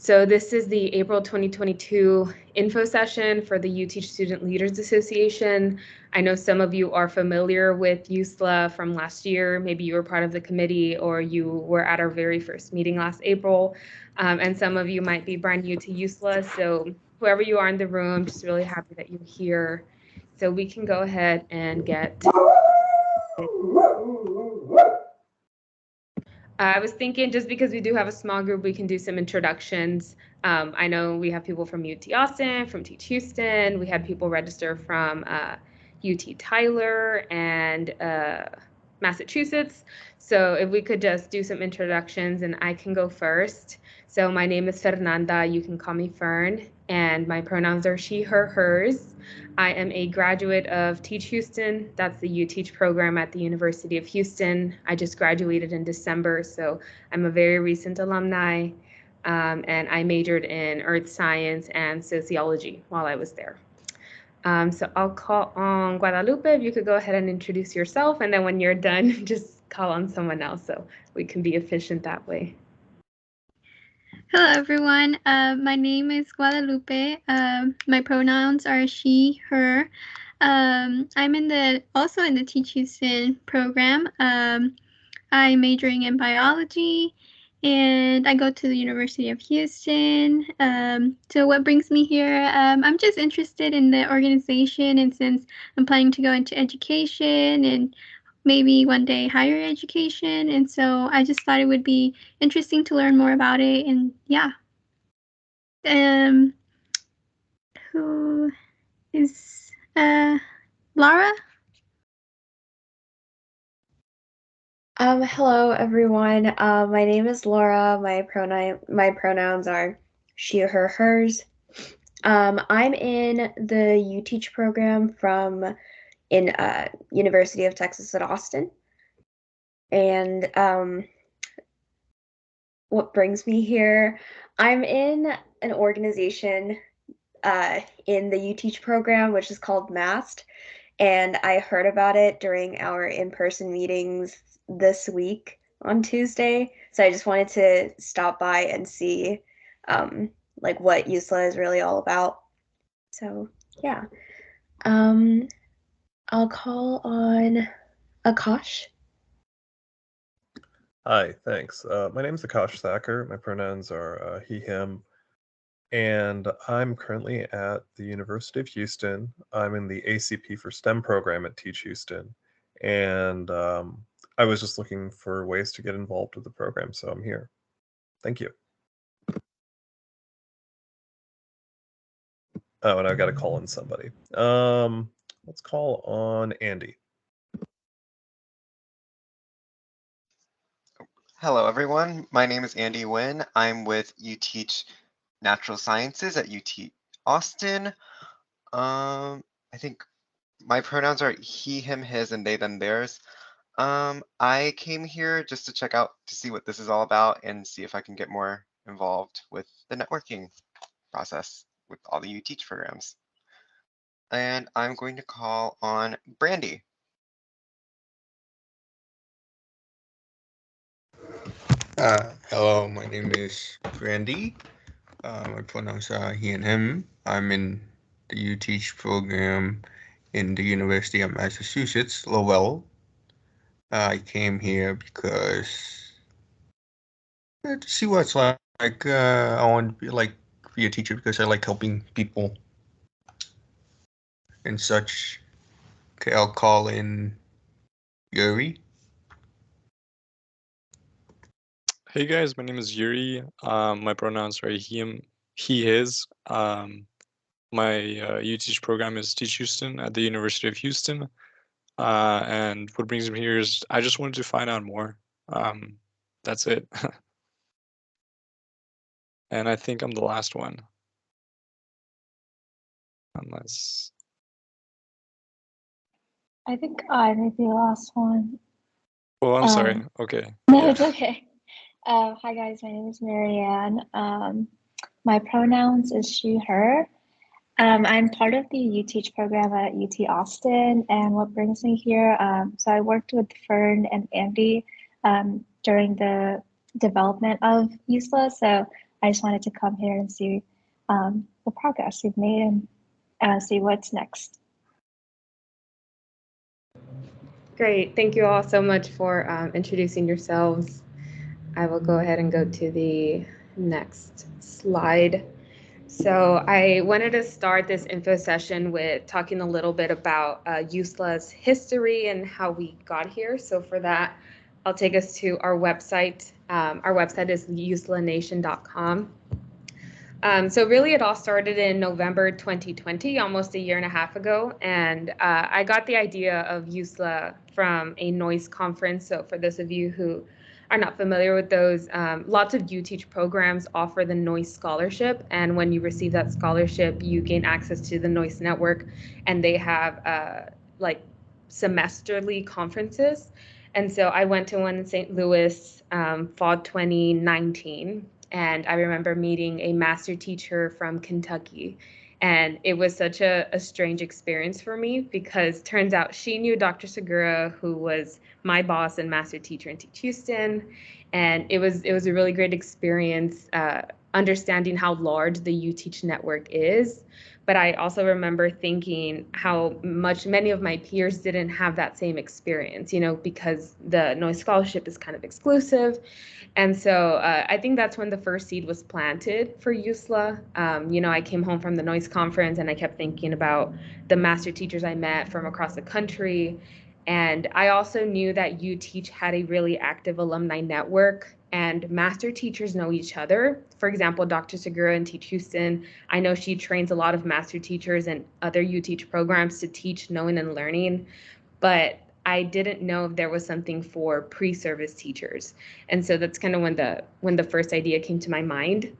So this is the April 2022 info session for the UTeach Student Leaders Association. I know some of you are familiar with USLA from last year. Maybe you were part of the committee or you were at our very first meeting last April. And some of you might be brand new to USLA. So whoever you are in the room, just really happy that you're here. So we can go ahead and get. I was thinking just because we do have a small group, we can do some introductions. I know we have people from UT Austin, from UTeach Houston. We had people register from UT Tyler and Massachusetts. So if we could just do some introductions, and I can go first. So my name is Fernanda. You can call me Fern, and my pronouns are she, her, hers. I am a graduate of UTeach Houston. That's the UTeach program at the University of Houston. I just graduated in December, so I'm a very recent alumni, and I majored in earth science and sociology while I was there. So I'll call on Guadalupe. If you could go ahead and introduce yourself, and then when you're done, just call on someone else so we can be efficient that way. Hello, everyone. My name is Guadalupe. My pronouns are she, her. I'm also in the UTeach Houston program. I'm majoring in biology, and I go to the University of Houston. So what brings me here? I'm just interested in the organization, and since I'm planning to go into education and maybe one day higher education, and so I just thought it would be interesting to learn more about it. And yeah. Who is Laura? Hello everyone. My name is Laura. My pronouns are she, her, hers. I'm in the UTeach program in University of Texas at Austin. And what brings me here? I'm in an organization in the UTeach program, which is called MAST, and I heard about it during our in-person meetings this week on Tuesday. So I just wanted to stop by and see like what USLA is really all about. So yeah. I'll call on Akash. Hi, thanks. My name is Akash Thacker. My pronouns are he, him, and I'm currently at the University of Houston. I'm in the ACP for STEM program at UTeach Houston, and I was just looking for ways to get involved with the program, so I'm here. Thank you. Oh, and I've got to call in somebody. Let's call on Andy. Hello, everyone. My name is Andy Nguyen. I'm with UTeach Natural Sciences at UT Austin. I think my pronouns are he, him, his, and they, them, theirs. I came here just to check out to see what this is all about and see if I can get more involved with the networking process with all the UTeach programs. And I'm going to call on Brandy. Hello, my name is Brandy. My pronouns are he and him. I'm in the UTeach program in the University of Massachusetts, Lowell. I came here because to see what it's like. I want to be a teacher because I like helping people and such. Okay, I'll call in Yuri. Hey guys, my name is Yuri. My pronouns are him, he, his. My UTeach program is UTeach Houston at the University of Houston. And what brings me here is I just wanted to find out more. That's it. And I think I'm the last one. Unless... I think I may be the last one. Oh, I'm sorry. Okay. No, yeah. It's okay. Hi guys, my name is Marianne. My pronouns is she, her. I'm part of the UTeach program at UT Austin, and what brings me here, so I worked with Fern and Andy during the development of USLA, so I just wanted to come here and see the progress we've made and see what's next. Great. Thank you all so much for introducing yourselves. I will go ahead and go to the next slide. So I wanted to start this info session with talking a little bit about USLA's history and how we got here. So for that, I'll take us to our website. Our website is uslanation.com. So really it all started in November 2020, almost a year and a half ago. And I got the idea of USLA from a noise conference. So for those of you who are not familiar with those, lots of UTeach programs offer the Noise Scholarship. And when you receive that scholarship, you gain access to the Noise Network. And they have like semesterly conferences. And so I went to one in St. Louis, fall 2019. And I remember meeting a master teacher from Kentucky. And it was such a strange experience for me because turns out she knew Dr. Segura, who was my boss and master teacher in Teach Houston. And it was a really great experience understanding how large the UTeach network is. But I also remember thinking how much many of my peers didn't have that same experience, you know, because the Noise Scholarship is kind of exclusive. And so I think that's when the first seed was planted for USLA. You know, I came home from the Noise Conference and I kept thinking about the master teachers I met from across the country. And I also knew that UTeach had a really active alumni network and master teachers know each other. For example, Dr. Segura in Teach Houston, I know she trains a lot of master teachers and other UTeach programs to teach knowing and learning, but I didn't know if there was something for pre-service teachers. And so that's kind of when the first idea came to my mind.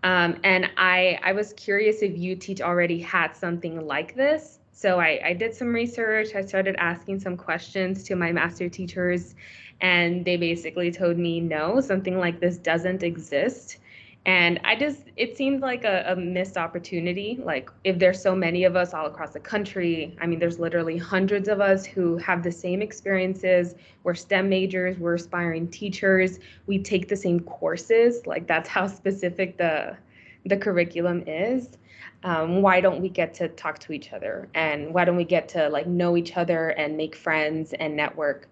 And I was curious if UTeach already had something like this. So I did some research. I started asking some questions to my master teachers, and they basically told me, no, something like this doesn't exist. And it seemed like a missed opportunity. Like if there's so many of us all across the country, I mean, there's literally hundreds of us who have the same experiences. We're STEM majors, we're aspiring teachers, we take the same courses. Like that's how specific the curriculum is. Why don't we get to talk to each other? And why don't we get to like know each other and make friends and network?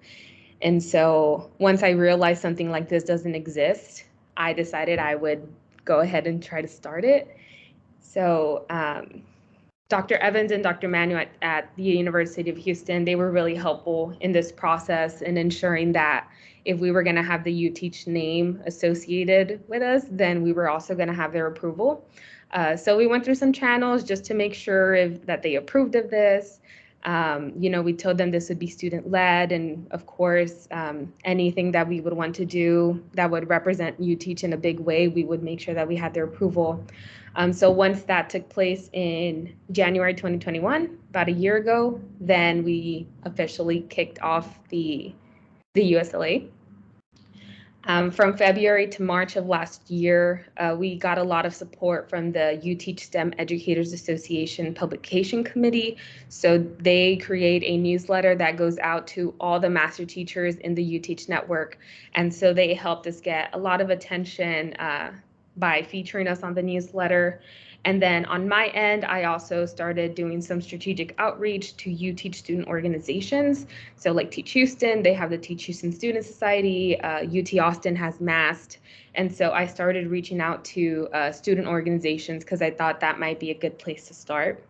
And so once I realized something like this doesn't exist, I decided I would go ahead and try to start it. So Dr. Evans and Dr. Manu at the University of Houston, they were really helpful in this process in ensuring that if we were going to have the UTeach name associated with us, then we were also going to have their approval. So we went through some channels just to make sure that they approved of this. You know, we told them this would be student-led, and of course, anything that we would want to do that would represent UTeach in a big way, we would make sure that we had their approval. So once that took place in January 2021, about a year ago, then we officially kicked off the USLA. From February to March of last year, we got a lot of support from the UTeach STEM Educators Association Publication Committee. So they create a newsletter that goes out to all the master teachers in the UTeach network. And so they helped us get a lot of attention by featuring us on the newsletter. And then on my end, I also started doing some strategic outreach to UTeach student organizations. So like Teach Houston, they have the Teach Houston Student Society, UT Austin has MAST. And so I started reaching out to student organizations because I thought that might be a good place to start.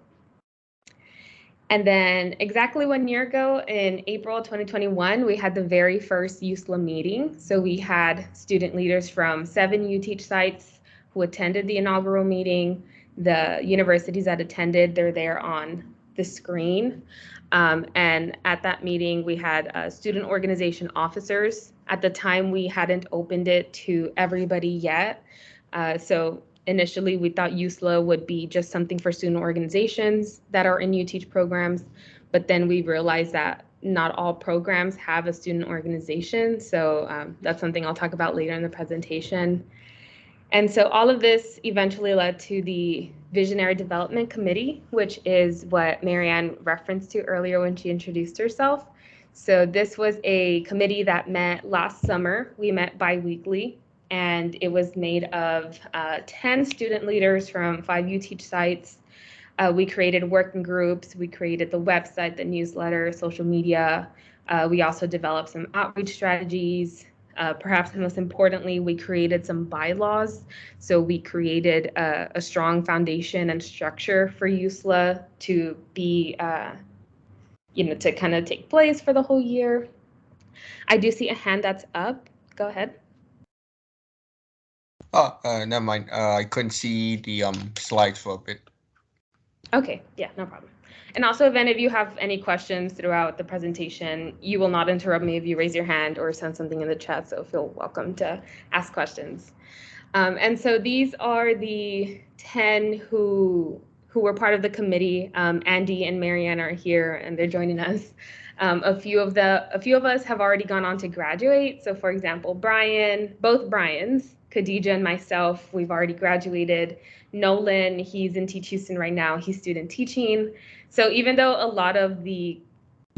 And then exactly 1 year ago in April 2021, we had the very first USLA meeting. So we had student leaders from 7 UTeach sites who attended the inaugural meeting. The universities that attended, they're there on the screen. And at that meeting, we had student organization officers. At the time, we hadn't opened it to everybody yet. So initially, we thought USLA would be just something for student organizations that are in UTeach programs. But then we realized that not all programs have a student organization. So that's something I'll talk about later in the presentation. And so all of this eventually led to the Visionary Development Committee, which is what Marianne referenced to earlier when she introduced herself. So this was a committee that met last summer. We met bi-weekly, and it was made of 10 student leaders from 5 UTeach sites. We created working groups, we created the website, the newsletter, social media. We also developed some outreach strategies. Perhaps most importantly, we created some bylaws. So we created a strong foundation and structure for USLA to be, to kind of take place for the whole year. I do see a hand that's up. Go ahead. Oh, never mind. I couldn't see the slides for a bit. Okay, yeah, no problem. And also, if any of you have any questions throughout the presentation, you will not interrupt me if you raise your hand or send something in the chat, so feel welcome to ask questions. And so these are the 10 who were part of the committee. Andy and Marianne are here, and they're joining us. A few of us have already gone on to graduate. So, for example, both Brians, Khadija and myself, we've already graduated. Nolan, he's in Teach Houston right now. He's student teaching. So even though a lot of the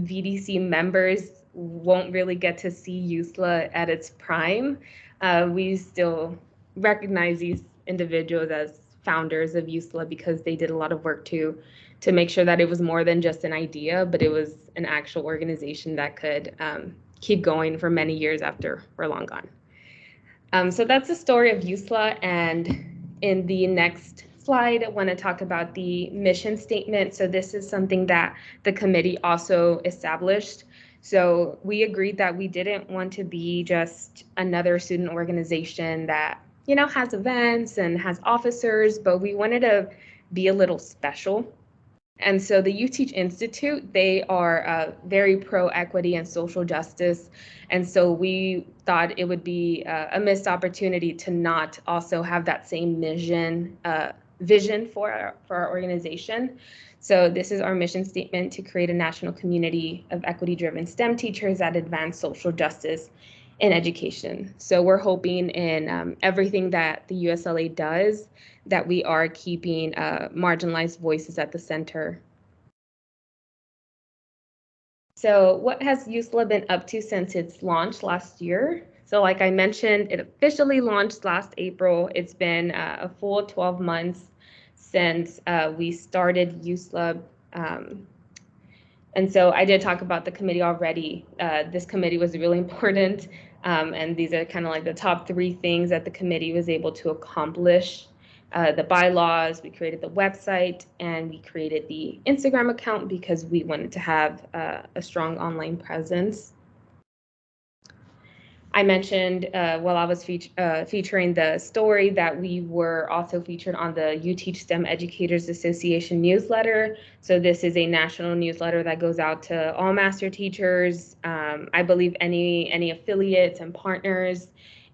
VDC members won't really get to see USLA at its prime, we still recognize these individuals as founders of USLA because they did a lot of work to make sure that it was more than just an idea, but it was an actual organization that could keep going for many years after we're long gone. So that's the story of USLA, and in the next slide, I want to talk about the mission statement. So this is something that the committee also established. So we agreed that we didn't want to be just another student organization that, has events and has officers, but we wanted to be a little special. And so the UTeach Institute, they are very pro-equity and social justice. And so we thought it would be a missed opportunity to not also have that same vision for our organization. So this is our mission statement: to create a national community of equity-driven STEM teachers that advance social justice in education. So we're hoping in everything that the USLA does that we are keeping marginalized voices at the center. So what has USLA been up to since its launch last year? So like I mentioned, it officially launched last April. It's been a full 12 months since we started USLA. And so I did talk about the committee already. This committee was really important. And these are kind of like the top 3 things that the committee was able to accomplish. The bylaws, we created the website, and we created the Instagram account because we wanted to have a strong online presence. I mentioned while I was featuring the story that we were also featured on the UTeach STEM Educators Association newsletter. So this is a national newsletter that goes out to all master teachers, I believe any affiliates and partners,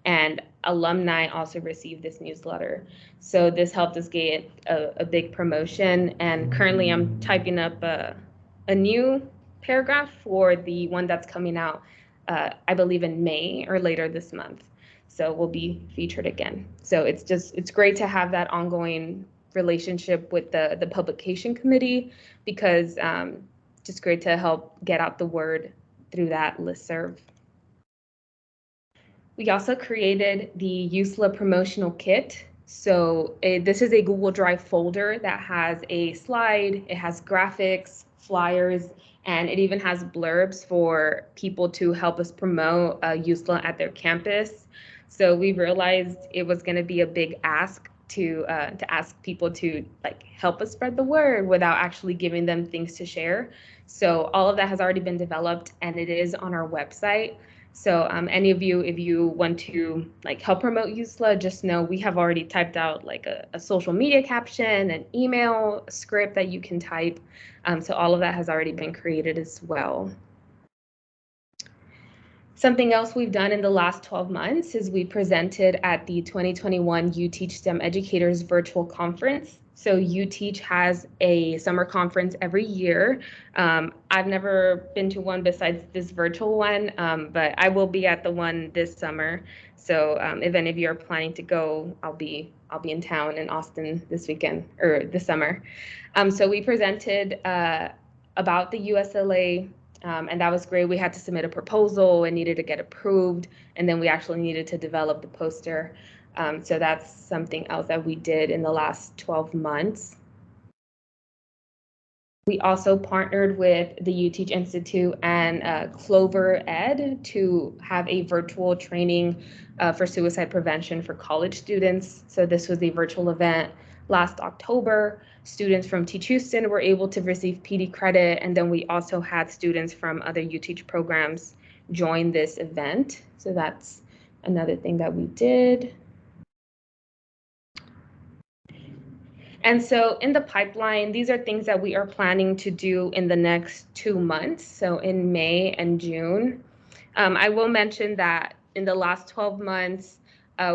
and alumni also receive this newsletter. So this helped us get a big promotion, and currently I'm typing up a new paragraph for the one that's coming out I believe in May or later this month. So we'll be featured again. So it's great to have that ongoing relationship with the publication committee, because just great to help get out the word through that listserv. We also created the USLA promotional kit. So this is a Google Drive folder that has a slide, it has graphics, flyers, and it even has blurbs for people to help us promote USLA at their campus. So we realized it was going to be a big ask to ask people to help us spread the word without actually giving them things to share. So all of that has already been developed, and it is on our website. So any of you, if you want to help promote USLA, just know we have already typed out a social media caption, an email script that you can type. So all of that has already been created as well. Something else we've done in the last 12 months is we presented at the 2021 UTeach STEM Educators Virtual Conference. So UTeach has a summer conference every year. I've never been to one besides this virtual one, but I will be at the one this summer. So if any of you are planning to go, I'll be in town in Austin this weekend or this summer. So we presented about the USLA And that was great. We had to submit a proposal and needed to get approved, and then we actually needed to develop the poster. So that's something else that we did in the last 12 months. We also partnered with the UTeach Institute and Clover Ed to have a virtual training for suicide prevention for college students. So this was a virtual event last October. Students from Teach Houston were able to receive PD credit, and then we also had students from other UTeach programs join this event. So that's another thing that we did. And so in the pipeline, these are things that we are planning to do in the next 2 months, so in May and June. I will mention that in the last 12 months,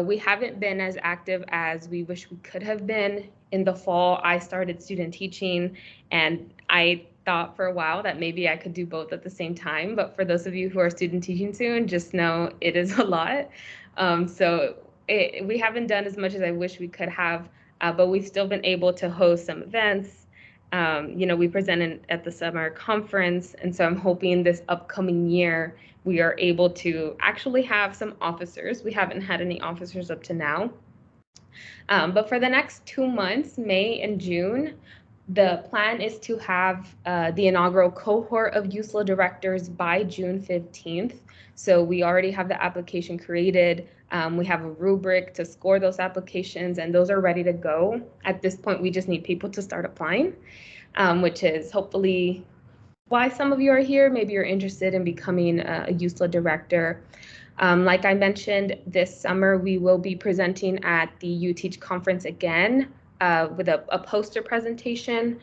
we haven't been as active as we wish we could have been. In the fall, I started student teaching, and I thought for a while that maybe I could do both at the same time. But for those of you who are student teaching soon, just know it is a lot. We haven't done as much as I wish we could have. But we've still been able to host some events. We presented at the summer conference, and so I'm hoping this upcoming year we are able to actually have some officers. We haven't had any officers up to now. But for the next 2 months, May and June, the plan is to have the inaugural cohort of USLA directors by June 15th. So we already have the application created. We have a rubric to score those applications, and those are ready to go. At this point, we just need people to start applying, which is hopefully why some of you are here. Maybe you're interested in becoming a USLA director. Like I mentioned, this summer we will be presenting at the UTeach conference again with a poster presentation,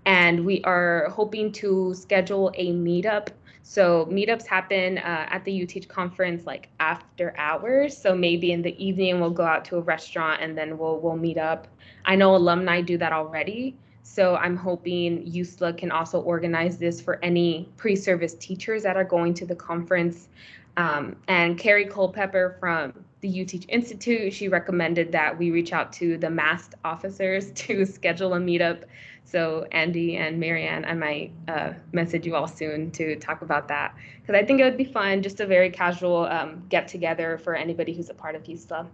and we are hoping to schedule a meetup. So meetups happen at the UTeach conference like after hours. So maybe in the evening we'll go out to a restaurant and then we'll meet up. I know alumni do that already. So I'm hoping USLA can also organize this for any pre-service teachers that are going to the conference. And Carrie Culpepper from the UTeach Institute, she recommended that we reach out to the MAST officers to schedule a meetup. So Andy and Marianne, I might message you all soon to talk about that, because I think it would be fun, just a very casual get together for anybody who's a part of USLA.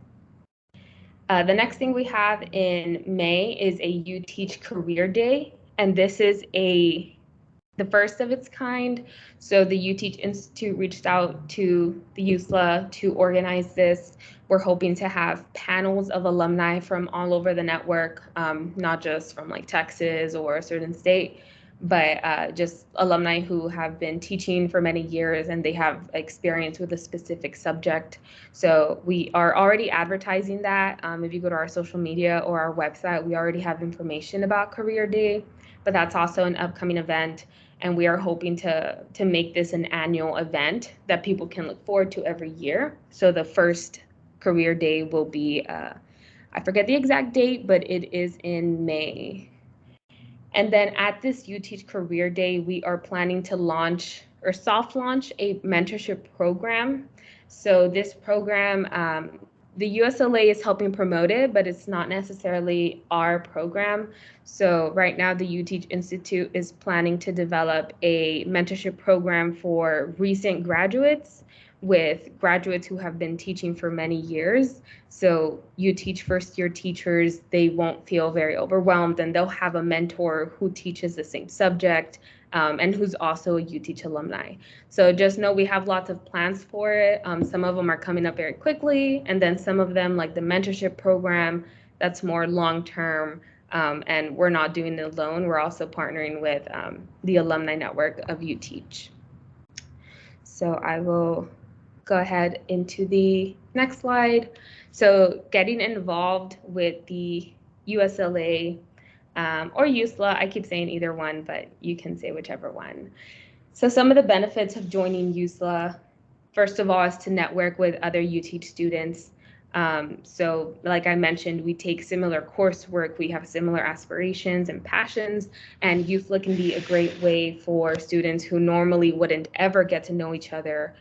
The next thing we have in May is a UTeach Career Day, and this is the first of its kind. So the UTeach Institute reached out to the USLA to organize this. We're hoping to have panels of alumni from all over the network, not just from like Texas or a certain state, but just alumni who have been teaching for many years and they have experience with a specific subject. So we are already advertising that. If you go to our social media or our website, we already have information about Career Day, but that's also an upcoming event. And we are hoping to make this an annual event that people can look forward to every year. So the first Career Day will be, I forget the exact date, but it is in May. And then at this UTeach Career Day, we are planning to launch or soft launch a mentorship program. So this program, the USLA is helping promote it, but it's not necessarily our program. So right now, the UTeach Institute is planning to develop a mentorship program for recent graduates with graduates who have been teaching for many years. So UTeach first-year teachers, they won't feel very overwhelmed, and they'll have a mentor who teaches the same subject and who's also a UTeach alumni. So just know we have lots of plans for it. Some of them are coming up very quickly, and then some of them, like the mentorship program, that's more long-term, and we're not doing it alone. We're also partnering with the alumni network of UTeach. So I will go ahead into the next slide. So getting involved with the USLA or USLA, I keep saying either one, but you can say whichever one. So some of the benefits of joining USLA, first of all, is to network with other UTeach students. So like I mentioned, we take similar coursework, we have similar aspirations and passions, and USLA can be a great way for students who normally wouldn't ever get to know each other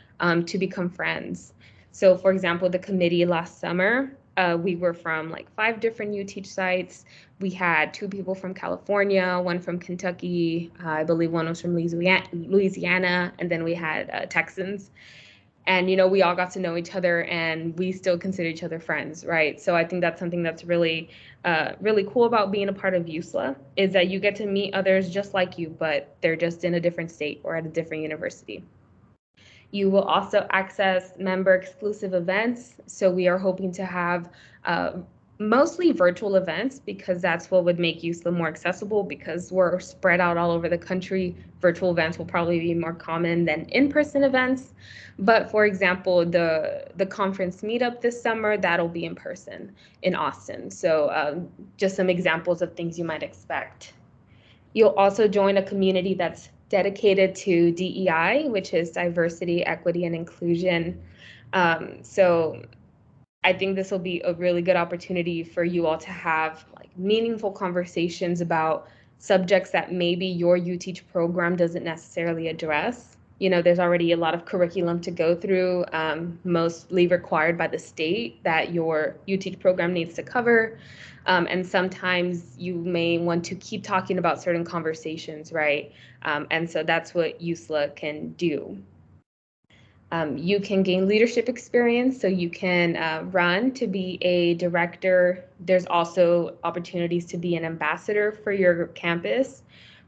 to become friends. So for example, the committee last summer, We were from like 5 different UTeach sites. We had 2 people from California, 1 from Kentucky, I believe 1 was from Louisiana, and then we had Texans. And we all got to know each other, and we still consider each other friends, right? So I think that's something that's really really cool about being a part of USLA, is that you get to meet others just like you, but they're just in a different state or at a different university. You will also access member exclusive events. So we are hoping to have mostly virtual events, because that's what would make USLA more accessible, because we're spread out all over the country. Virtual events will probably be more common than in-person events. But for example, the conference meetup this summer, that'll be in person in Austin. So just some examples of things you might expect. You'll also join a community that's dedicated to DEI, which is diversity, equity, and inclusion. So I think this will be a really good opportunity for you all to have like meaningful conversations about subjects that maybe your UTeach program doesn't necessarily address. There's already a lot of curriculum to go through, mostly required by the state, that your UTeach program needs to cover. And sometimes you may want to keep talking about certain conversations, right? And so that's what USLA can do. You can gain leadership experience, so you can run to be a director. There's also opportunities to be an ambassador for your campus.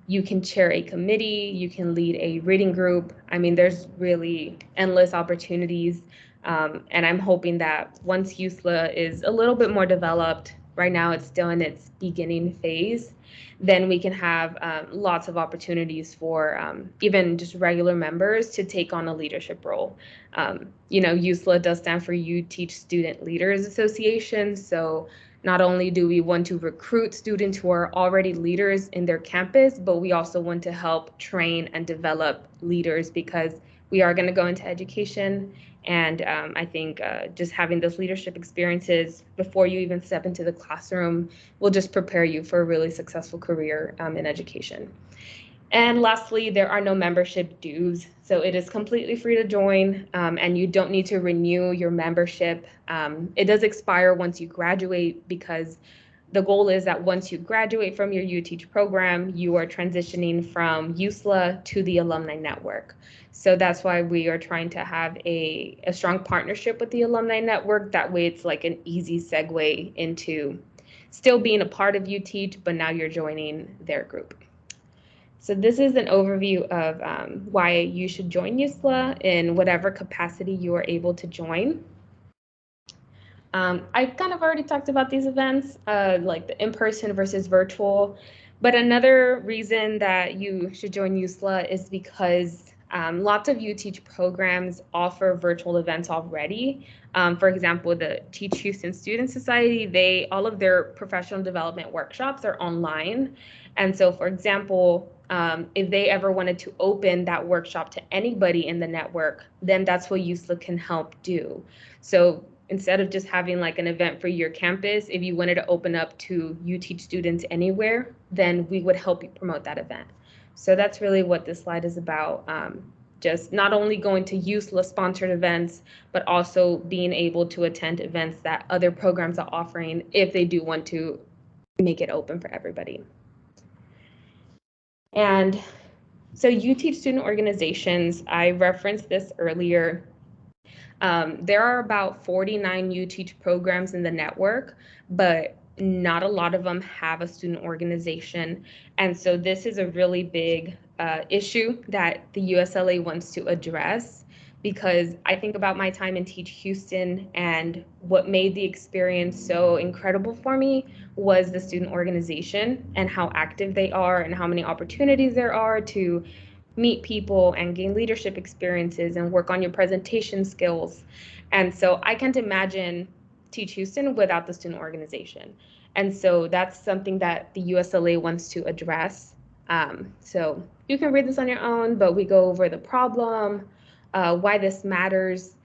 You can chair a committee, you can lead a reading group. I mean, there's really endless opportunities. And I'm hoping that once USLA is a little bit more developed, right now it's still in its beginning phase, then we can have lots of opportunities for even just regular members to take on a leadership role. USLA does stand for UTeach Student Leaders Association. So not only do we want to recruit students who are already leaders in their campus, but we also want to help train and develop leaders, because we are going to go into education. And I think just having those leadership experiences before you even step into the classroom will just prepare you for a really successful career in education. And lastly, there are no membership dues. So it is completely free to join, and you don't need to renew your membership. It does expire once you graduate, because the goal is that once you graduate from your UTeach program, you are transitioning from USLA to the alumni network. So that's why we are trying to have a strong partnership with the alumni network. That way it's like an easy segue into still being a part of UTeach, but now you're joining their group. So this is an overview of why you should join USLA in whatever capacity you are able to join. I kind of already talked about these events, like the in-person versus virtual, but another reason that you should join USLA is because lots of UTeach programs offer virtual events already. For example, the Teach Houston Student Society, all of their professional development workshops are online. And so, for example, if they ever wanted to open that workshop to anybody in the network, then that's what USLA can help do. So instead of just having like an event for your campus, if you wanted to open up to UTeach students anywhere, then we would help you promote that event. So that's really what this slide is about. Just not only going to USLA sponsored events, but also being able to attend events that other programs are offering if they do want to make it open for everybody. And so UTeach student organizations, I referenced this earlier. There are about 49 UTeach programs in the network, but not a lot of them have a student organization. And so this is a really big issue that the USLA wants to address, because I think about my time in Teach Houston, and what made the experience so incredible for me was the student organization and how active they are and how many opportunities there are to meet people and gain leadership experiences and work on your presentation skills. And so I can't imagine Teach Houston without the student organization. And so that's something that the USLA wants to address. So you can read this on your own, but we go over the problem, why this matters.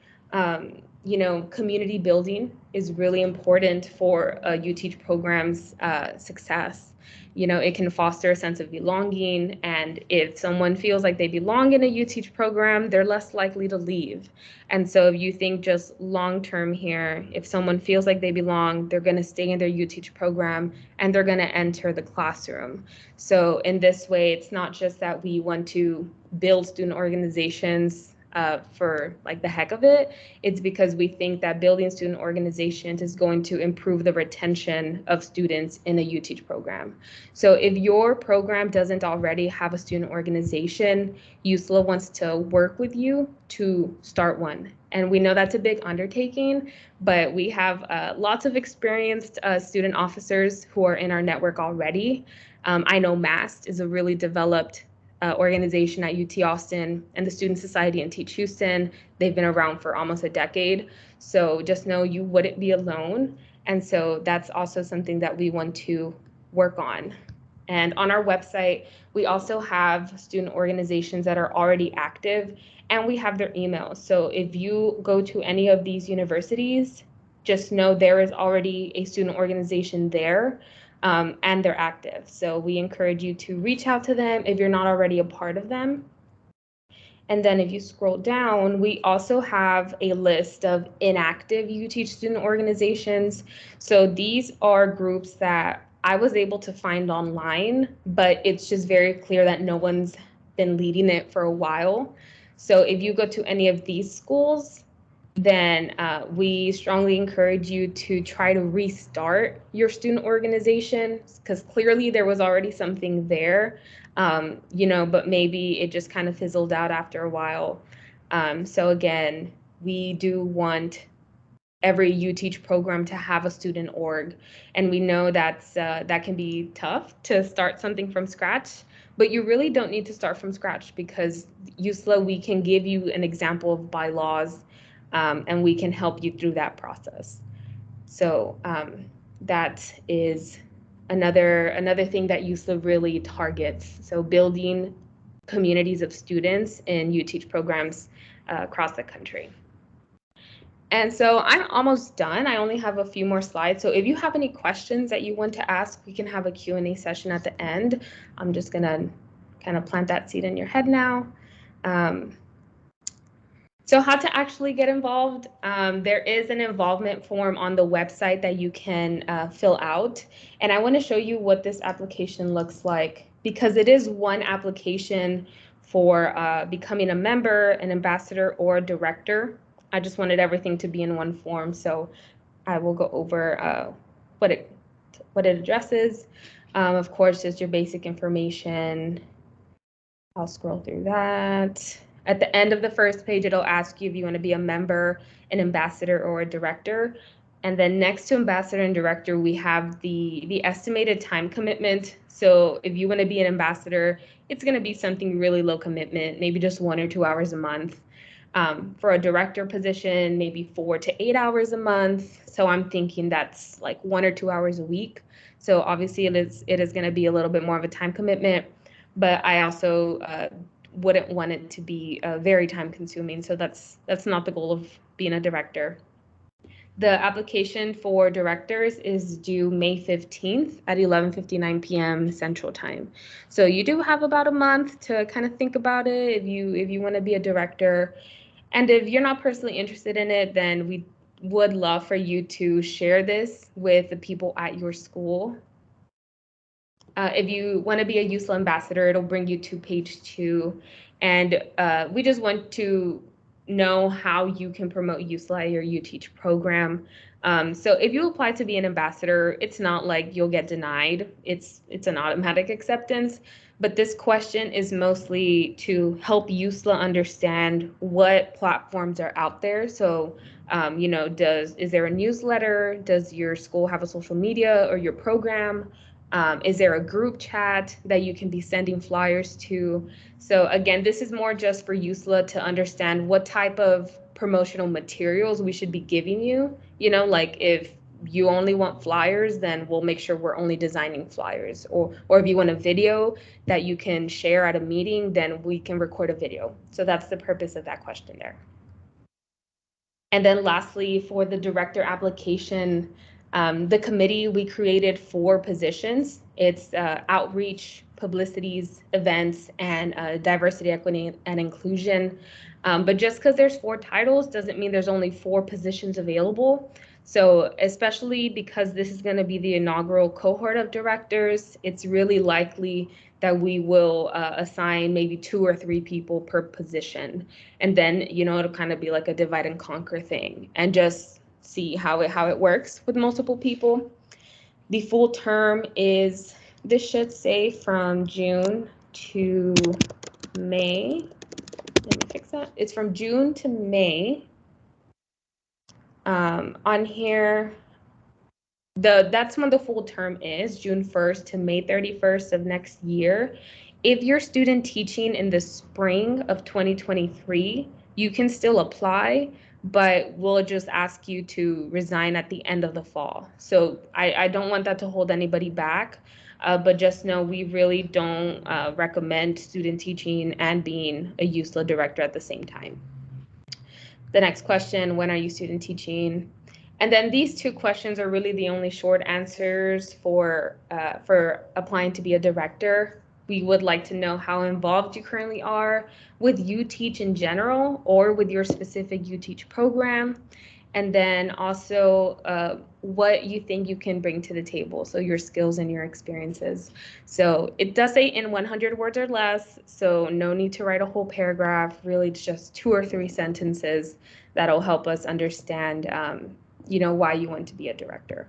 you know, community building is really important for a UTeach program's success. You know, it can foster a sense of belonging, and if someone feels like they belong in a UTeach program, they're less likely to leave. And so if you think just long term here, if someone feels like they belong, they're going to stay in their UTeach program and they're going to enter the classroom. So in this way, it's not just that we want to build student organizations for like the heck of it. It's because we think that building student organizations is going to improve the retention of students in a UTeach program. So if your program doesn't already have a student organization, USLA wants to work with you to start one. And we know that's a big undertaking, but we have lots of experienced student officers who are in our network already. I know MAST is a really developed organization at UT Austin, and the Student Society in Teach Houston. They've been around for almost a decade. So just know you wouldn't be alone. And so that's also something that we want to work on. And on our website, we also have student organizations that are already active, and we have their emails. So if you go to any of these universities, just know there is already a student organization there, and they're active. So we encourage you to reach out to them if you're not already a part of them. And then if you scroll down, we also have a list of inactive UTeach student organizations. So these are groups that I was able to find online, but it's just very clear that no one's been leading it for a while. So if you go to any of these schools, then we strongly encourage you to try to restart your student organization, because clearly there was already something there, you know, but maybe it just kind of fizzled out after a while. So again, we do want every UTeach program to have a student org, and we know that can be tough to start something from scratch. But you really don't need to start from scratch, because USLA, we can give you an example of bylaws, and we can help you through that process. So that is another thing that USLA really targets. So building communities of students in UTeach programs across the country. And so I'm almost done. I only have a few more slides. So if you have any questions that you want to ask, we can have a Q&A session at the end. I'm just gonna kind of plant that seed in your head now. So how to actually get involved? There is an involvement form on the website that you can fill out. And I want to show you what this application looks like, because it is one application for becoming a member, an ambassador, or a director. I just wanted everything to be in one form, so I will go over what it addresses. Of course, just your basic information. I'll scroll through that. At the end of the first page, it'll ask you if you want to be a member, an ambassador, or a director. And then next to ambassador and director, we have the estimated time commitment. So if you want to be an ambassador, it's going to be something really low commitment, maybe just 1 or 2 hours a month. For a director position, maybe 4 to 8 hours a month. So I'm thinking that's like 1 or 2 hours a week. So obviously it is going to be a little bit more of a time commitment, but I also wouldn't want it to be very time consuming. So that's not the goal of being a director. The application for directors is due May 15th at 11:59 p.m. Central Time. So you do have about a month to kind of think about it if you want to be a director. And if you're not personally interested in it, then we would love for you to share this with the people at your school. If you want to be a USLA ambassador, it'll bring you to page 2. And we just want to know how you can promote USLA or UTeach program. So if you apply to be an ambassador, it's not like you'll get denied. It's an automatic acceptance. But this question is mostly to help USLA understand what platforms are out there. So, you know, is there a newsletter? Does your school have a social media or your program? Is there a group chat that you can be sending flyers to? So again, this is more just for USLA to understand what type of promotional materials we should be giving you. You know, like if you only want flyers, then we'll make sure we're only designing flyers. Or if you want a video that you can share at a meeting, then we can record a video. So that's the purpose of that question there. And then lastly, for the director application, the committee, we created 4 positions. It's outreach, publicities, events, and diversity, equity, and inclusion. But just because there's 4 titles doesn't mean there's only 4 positions available. So especially because this is going to be the inaugural cohort of directors, it's really likely that we will assign maybe 2 or 3 people per position. And then, it'll kind of be like a divide and conquer thing and just see how it works with multiple people. The full term is, this should say from June to May. Let me fix that. It's from June to May. On here, that's when the full term is, June 1st to May 31st of next year. If you're student teaching in the spring of 2023, you can still apply, but we'll just ask you to resign at the end of the fall. So I don't want that to hold anybody back, but just know we really don't recommend student teaching and being a USLA director at the same time. The next question, when are you student teaching? And then these 2 questions are really the only short answers for applying to be a director. We would like to know how involved you currently are with UTeach in general or with your specific UTeach program. And then also what you think you can bring to the table, so your skills and your experiences. So it does say in 100 words or less, so no need to write a whole paragraph. Really, it's just 2 or 3 sentences that'll help us understand why you want to be a director.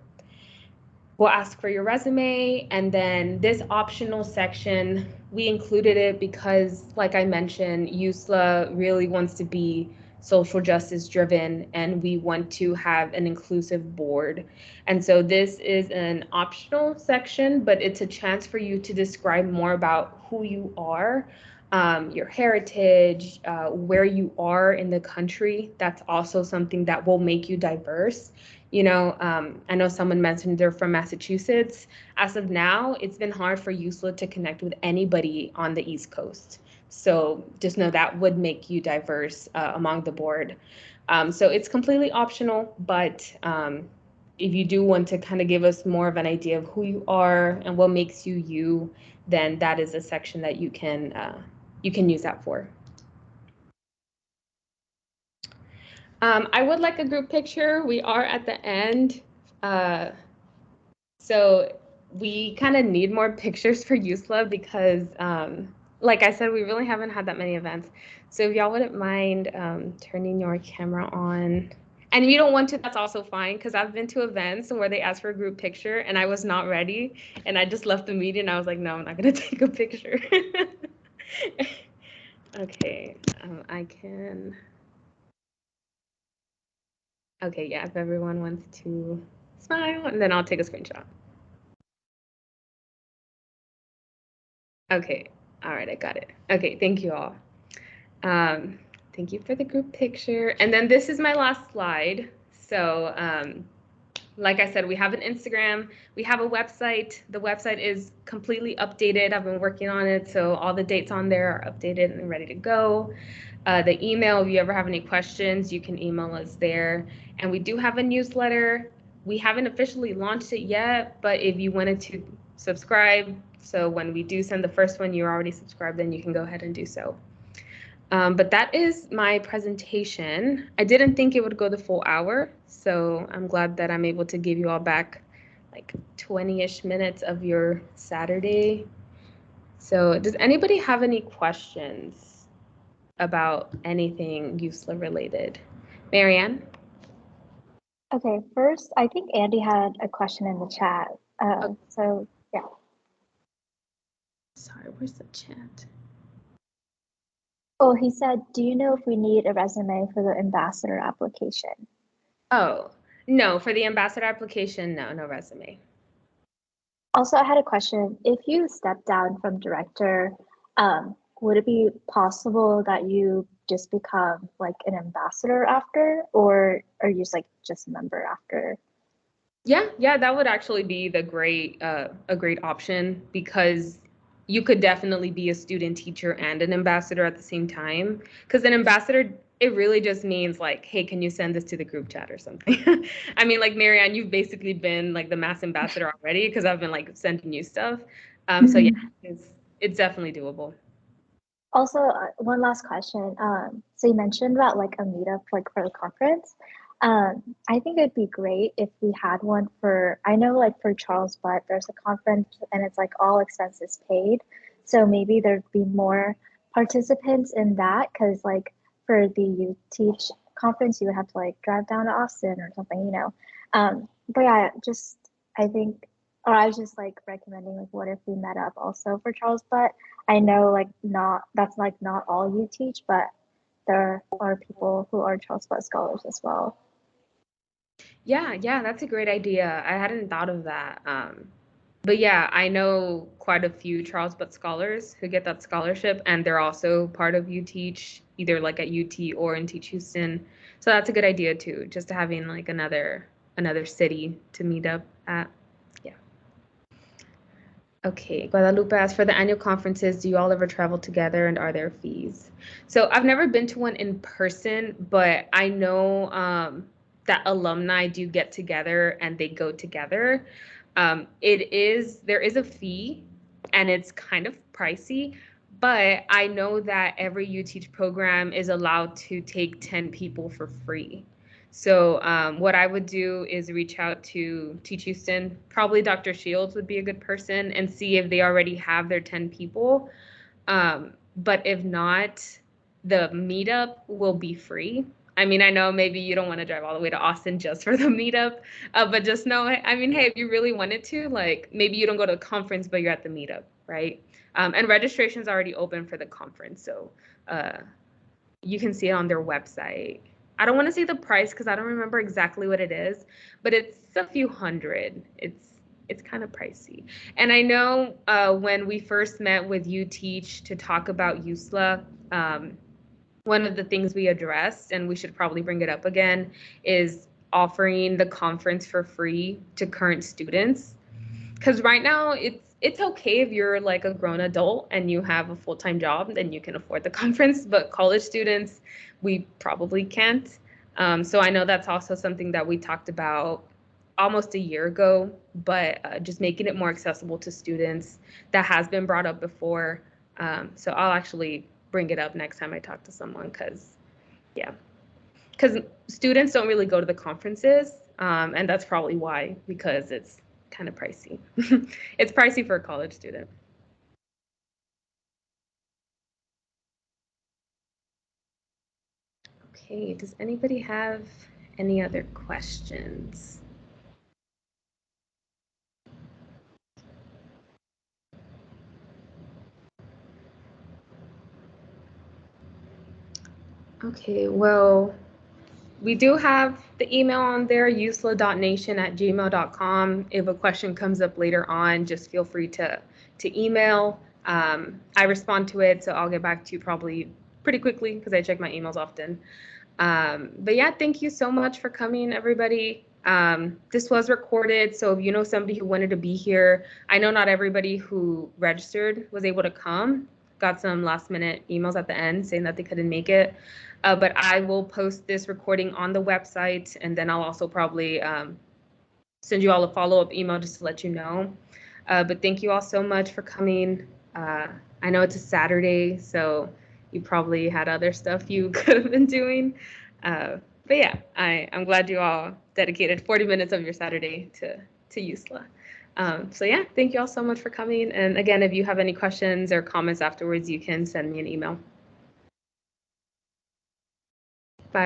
We'll ask for your resume, and then this optional section, we included it because, like I mentioned, USLA really wants to be social justice driven, and we want to have an inclusive board. And so this is an optional section, but it's a chance for you to describe more about who you are, your heritage, where you are in the country. That's also something that will make you diverse. I know someone mentioned they're from Massachusetts. As of now, it's been hard for USLA to connect with anybody on the East Coast. So just know that would make you diverse among the board. So it's completely optional, but if you do want to kind of give us more of an idea of who you are and what makes you you, then that is a section that you can use that for. I would like a group picture. We are at the end. So we kind of need more pictures for USLA because, like I said, we really haven't had that many events. So if y'all wouldn't mind turning your camera on. And if you don't want to, that's also fine, because I've been to events where they asked for a group picture and I was not ready. And I just left the meeting and I was like, no, I'm not going to take a picture. Okay, I can. Okay, yeah, if everyone wants to smile, and then I'll take a screenshot. Okay, all right, I got it. Okay, thank you all. Thank you for the group picture. And then this is my last slide. So like I said, we have an Instagram, we have a website. The website is completely updated. I've been working on it, so all the dates on there are updated and ready to go. The email, if you ever have any questions, you can email us there. And we do have a newsletter. We haven't officially launched it yet, but if you wanted to subscribe, so when we do send the first one, you're already subscribed, then you can go ahead and do so. But that is my presentation. I didn't think it would go the full hour, so I'm glad that I'm able to give you all back like 20-ish minutes of your Saturday. So does anybody have any questions about anything USLA related? Marianne? Okay, first, I think Andy had a question in the chat. Okay. So, yeah. Sorry, where's the chat? Oh, he said, do you know if we need a resume for the ambassador application? Oh, no, for the ambassador application, no resume. Also, I had a question. If you step down from director, would it be possible that you just become like an ambassador after, or are you just a member after? Yeah, that would actually be a great option, because you could definitely be a student teacher and an ambassador at the same time. Because an ambassador, it really just means like, hey, can you send this to the group chat or something? I mean, like Marianne, you've basically been like the mass ambassador already because I've been like sending you stuff. So yeah, it's definitely doable. Also, one last question. So you mentioned about like a meetup like for the conference. I think it'd be great if we had one for, I know like for Charles Butt, there's a conference and it's like all expenses paid. So maybe there'd be more participants in that because like for the UTeach conference, you would have to like drive down to Austin or something, you know. But yeah, just I think, or I was just like recommending like what if we met up also for Charles Butt. I know like that's like not all UTeach, but there are people who are Charles Butt scholars as well. Yeah, that's a great idea. I hadn't thought of that. But yeah, I know quite a few Charles Butt scholars who get that scholarship, and they're also part of UTeach, either like at UT or in Teach Houston. So that's a good idea too, just having like another city to meet up at. Yeah. Okay, Guadalupe, as for the annual conferences, do you all ever travel together and are there fees? So I've never been to one in person, but I know that alumni do get together and they go together. There is a fee and it's kind of pricey, but I know that every UTeach program is allowed to take 10 people for free. So what I would do is reach out to Teach Houston. Probably Dr. Shields would be a good person and see if they already have their 10 people. But if not, the meetup will be free. I mean, I know maybe you don't want to drive all the way to Austin just for the meetup, but just know, I mean, hey, if you really wanted to, like maybe you don't go to the conference, but you're at the meetup, right? And registration's already open for the conference. So you can see it on their website. I don't want to say the price because I don't remember exactly what it is, but it's a few hundred. It's kind of pricey. And I know when we first met with UTeach to talk about USLA, one of the things we addressed, and we should probably bring it up again, is offering the conference for free to current students. Because right now it's okay if you're like a grown adult and you have a full-time job, then you can afford the conference, but college students, we probably can't. So I know that's also something that we talked about almost a year ago, but just making it more accessible to students, that has been brought up before. So I'll actually bring it up next time I talk to someone because students don't really go to the conferences, and that's probably why, because it's kind of pricey. It's pricey for a college student. Okay, does anybody have any other questions? Okay, well, we do have the email on there, usla.nation@gmail.com. If a question comes up later on, just feel free to email. I respond to it, so I'll get back to you probably pretty quickly because I check my emails often. But yeah, thank you so much for coming, everybody. This was recorded, so if you know somebody who wanted to be here, I know not everybody who registered was able to come. Got some last minute emails at the end saying that they couldn't make it. But I will post this recording on the website, and then I'll also probably send you all a follow-up email just to let you know. But thank you all so much for coming. I know it's a Saturday, so you probably had other stuff you could have been doing. But yeah, I'm glad you all dedicated 40 minutes of your Saturday to USLA. So yeah, thank you all so much for coming. And again, if you have any questions or comments afterwards, you can send me an email.